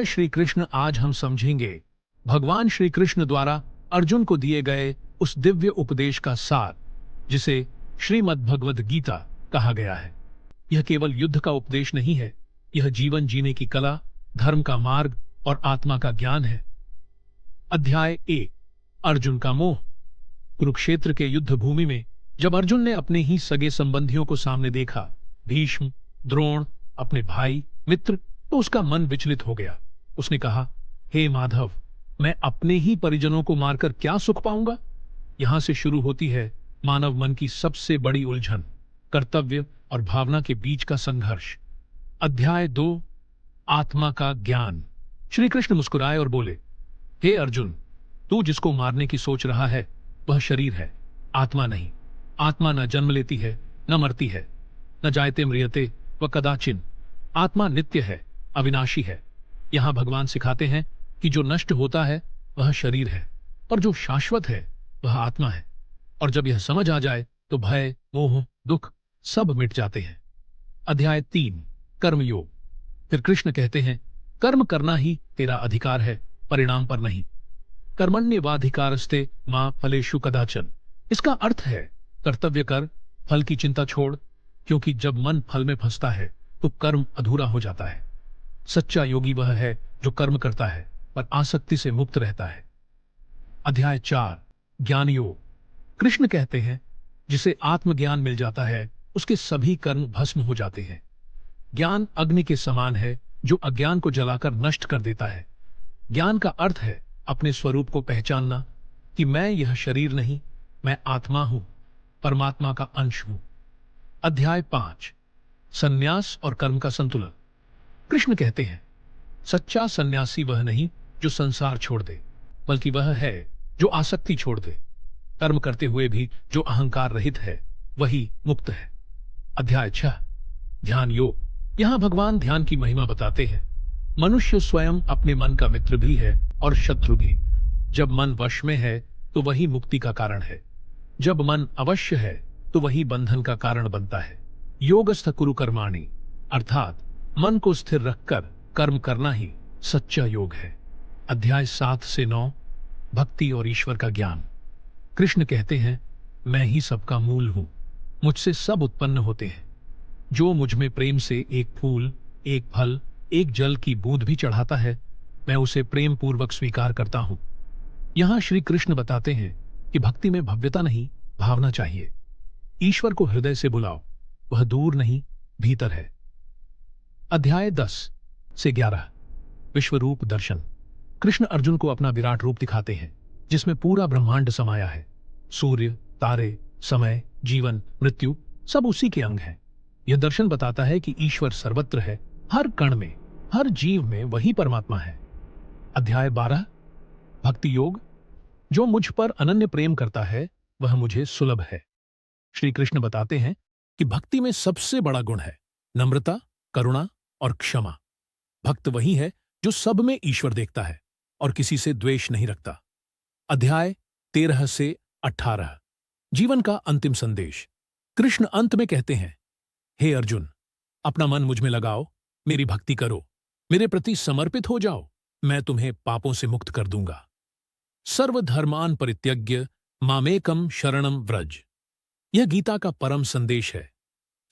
जय श्री कृष्ण। आज हम समझेंगे भगवान श्री कृष्ण द्वारा अर्जुन को दिए गए उस दिव्य उपदेश का सार जिसे श्रीमद् भगवद गीता कहा गया है। यह केवल युद्ध का उपदेश नहीं है, यह जीवन जीने की कला, धर्म का मार्ग और आत्मा का ज्ञान है। अध्याय 1, अर्जुन का मोह। कुरुक्षेत्र के युद्ध भूमि में जब अर्जुन ने अपने ही सगे संबंधियों को सामने देखा, भीष्म, द्रोण, अपने भाई मित्र, तो उसका मन विचलित हो गया। उसने कहा, हे माधव, मैं अपने ही परिजनों को मारकर क्या सुख पाऊंगा। यहां से शुरू होती है मानव मन की सबसे बड़ी उलझन, कर्तव्य और भावना के बीच का संघर्ष। अध्याय 2, आत्मा का ज्ञान। श्री कृष्ण मुस्कुराए और बोले, हे अर्जुन, तू जिसको मारने की सोच रहा है वह शरीर है, आत्मा नहीं। आत्मा न जन्म लेती है, न मरती है, न जायते म्रियते व कदाचिन। आत्मा नित्य है, अविनाशी है। यहां भगवान सिखाते हैं कि जो नष्ट होता है वह शरीर है, और जो शाश्वत है वह आत्मा है। और जब यह समझ आ जाए तो भय, मोह, दुख सब मिट जाते हैं। अध्याय 3, कर्मयोग। फिर कृष्ण कहते हैं, कर्म करना ही तेरा अधिकार है, परिणाम पर नहीं। कर्मण्येवाधिकारस्ते मा फलेषु कदाचन। इसका अर्थ है कर्तव्य कर, फल की चिंता छोड़, क्योंकि जब मन फल में फंसता है तो कर्म अधूरा हो जाता है। सच्चा योगी वह है जो कर्म करता है पर आसक्ति से मुक्त रहता है। अध्याय 4, ज्ञान योग। कृष्ण कहते हैं, जिसे आत्मज्ञान मिल जाता है उसके सभी कर्म भस्म हो जाते हैं। ज्ञान अग्नि के समान है जो अज्ञान को जलाकर नष्ट कर देता है। ज्ञान का अर्थ है अपने स्वरूप को पहचानना कि मैं यह शरीर नहीं, मैं आत्मा हूं, परमात्मा का अंश हूं। अध्याय 5, संन्यास और कर्म का संतुलन। कृष्ण कहते हैं, सच्चा सन्यासी वह नहीं जो संसार छोड़ दे, बल्कि वह है जो आसक्ति छोड़ दे। कर्म करते हुए भी जो अहंकार रहित है वही मुक्त है। अध्याय 6, ध्यान योग। यहां भगवान ध्यान की महिमा बताते हैं। मनुष्य स्वयं अपने मन का मित्र भी है और शत्रु भी। जब मन वश में है तो वही मुक्ति का कारण है, जब मन अवश्य है तो वही बंधन का कारण बनता है। योगस्थ कुरु कर्माणि, अर्थात मन को स्थिर रखकर कर्म करना ही सच्चा योग है। अध्याय 7 से 9, भक्ति और ईश्वर का ज्ञान। कृष्ण कहते हैं, मैं ही सबका मूल हूं, मुझसे सब उत्पन्न होते हैं। जो मुझ में प्रेम से एक फूल, एक फल, एक जल की बूंद भी चढ़ाता है, मैं उसे प्रेम पूर्वक स्वीकार करता हूं। यहां श्री कृष्ण बताते हैं कि भक्ति में भव्यता नहीं, भावना चाहिए। ईश्वर को हृदय से बुलाओ, वह दूर नहीं, भीतर है। अध्याय 10 से 11, विश्वरूप दर्शन। कृष्ण अर्जुन को अपना विराट रूप दिखाते हैं जिसमें पूरा ब्रह्मांड समाया है। सूर्य, तारे, समय, जीवन, मृत्यु सब उसी के अंग हैं। यह दर्शन बताता है कि ईश्वर सर्वत्र है, हर कण में, हर जीव में वही परमात्मा है। अध्याय 12, भक्ति योग। जो मुझ पर अनन्य प्रेम करता है वह मुझे सुलभ है। श्री कृष्ण बताते हैं कि भक्ति में सबसे बड़ा गुण है नम्रता, करुणा और क्षमा। भक्त वही है जो सब में ईश्वर देखता है और किसी से द्वेष नहीं रखता। अध्याय 13 से 18, जीवन का अंतिम संदेश। कृष्ण अंत में कहते हैं, हे अर्जुन, अपना मन मुझ में लगाओ, मेरी भक्ति करो, मेरे प्रति समर्पित हो जाओ, मैं तुम्हें पापों से मुक्त कर दूंगा। सर्वधर्मान परित्यज्य मामेकम शरणम व्रज। यह गीता का परम संदेश है।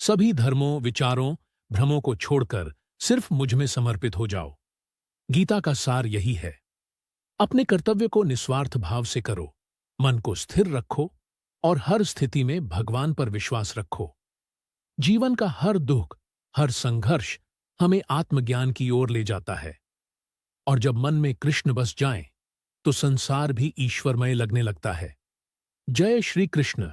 सभी धर्मों, विचारों, भ्रमों को छोड़कर सिर्फ मुझ में समर्पित हो जाओ। गीता का सार यही है। अपने कर्तव्य को निस्वार्थ भाव से करो, मन को स्थिर रखो और हर स्थिति में भगवान पर विश्वास रखो। जीवन का हर दुख, हर संघर्ष हमें आत्मज्ञान की ओर ले जाता है, और जब मन में कृष्ण बस जाएं, तो संसार भी ईश्वरमय लगने लगता है। जय श्री कृष्ण।